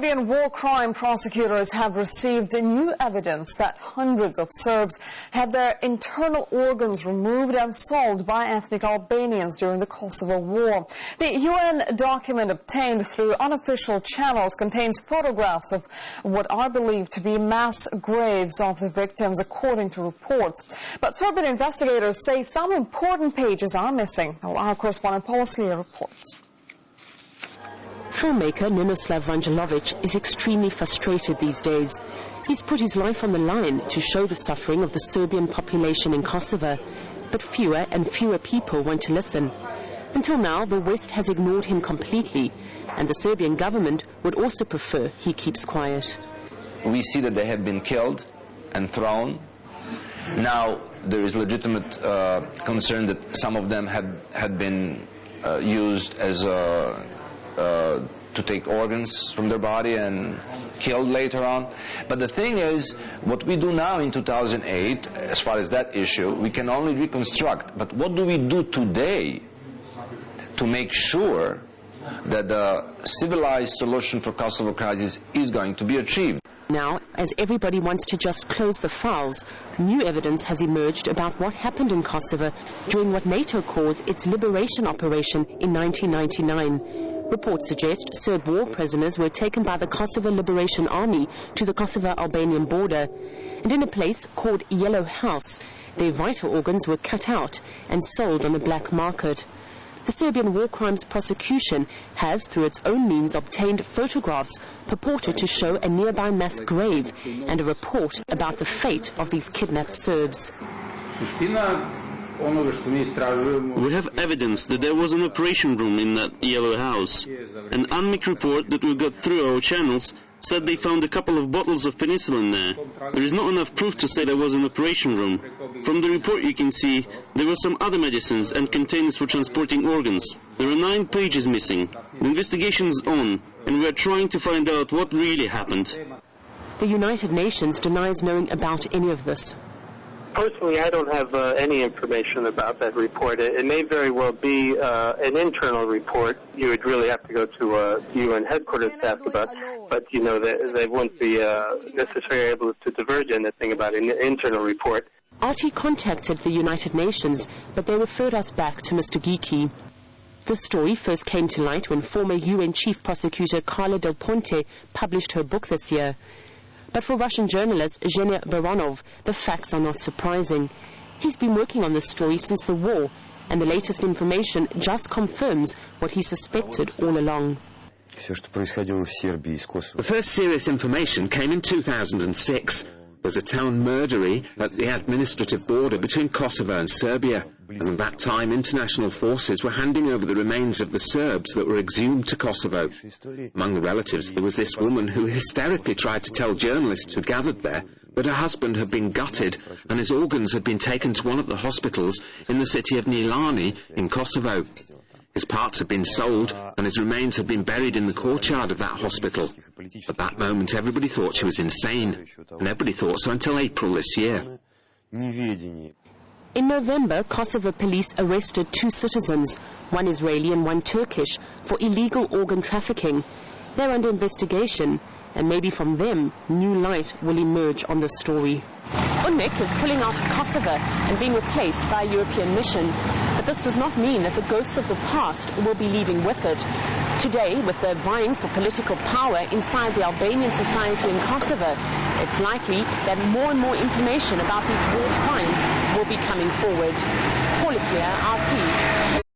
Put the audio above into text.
Serbian war crime prosecutors have received new evidence that hundreds of Serbs had their internal organs removed and sold by ethnic Albanians during the Kosovo War. The UN document obtained through unofficial channels contains photographs of what are believed to be mass graves of the victims, according to reports. But Serbian investigators say some important pages are missing. Our correspondent Paul Slier reports. Filmmaker Ninoslav Vangelovic is extremely frustrated these days. He's put his life on the line to show the suffering of the Serbian population in Kosovo, but fewer and fewer people want to listen. Until now, the West has ignored him completely, and the Serbian government would also prefer he keeps quiet. We see that they have been killed and thrown. Now there is legitimate concern that some of them had been used as to take organs from their body and killed later on. But the thing is, what we do now in 2008, as far as that issue, we can only reconstruct. But what do we do today to make sure that the civilized solution for Kosovo crisis is going to be achieved? Now, as everybody wants to just close the files, new evidence has emerged about what happened in Kosovo during what NATO calls its liberation operation in 1999. Reports suggest Serb war prisoners were taken by the Kosovo Liberation Army to the Kosovo-Albanian border, and in a place called Yellow House, their vital organs were cut out and sold on the black market. The Serbian war crimes prosecution has, through its own means, obtained photographs purported to show a nearby mass grave and a report about the fate of these kidnapped Serbs. We have evidence that there was an operation room in that yellow house. An UNMIC report that we got through our channels said they found a couple of bottles of penicillin there. There is not enough proof to say there was an operation room. From the report you can see there were some other medicines and containers for transporting organs. There are 9 pages missing. The investigation is on, and we are trying to find out what really happened. The United Nations denies knowing about any of this. Personally, I don't have any information about that report. It may very well be an internal report. You would really have to go to UN headquarters to ask about, but you know they won't be necessarily able to diverge anything about an internal report. RT contacted the United Nations, but they referred us back to Mr. Geeky. The story first came to light when former UN Chief Prosecutor Carla Del Ponte published her book this year. But for Russian journalist Zhenya Baronov, the facts are not surprising. He's been working on this story since the war, and the latest information just confirms what he suspected all along. The first serious information came in 2006. There's a town Murderi at the administrative border between Kosovo and Serbia. And at that time, international forces were handing over the remains of the Serbs that were exhumed to Kosovo. Among the relatives, there was this woman who hysterically tried to tell journalists who gathered there that her husband had been gutted and his organs had been taken to one of the hospitals in the city of Gnjilani in Kosovo. His parts had been sold and his remains had been buried in the courtyard of that hospital. At that moment, everybody thought she was insane, and everybody thought so until April this year. In November, Kosovo police arrested 2 citizens, one Israeli and one Turkish, for illegal organ trafficking. They're under investigation, and maybe from them, new light will emerge on the story. UNMIC is pulling out of Kosovo and being replaced by a European mission. But this does not mean that the ghosts of the past will be leaving with it. Today, with the vying for political power inside the Albanian society in Kosovo, it's likely that more and more information about these war crimes will be coming forward. Paul Slier, RT.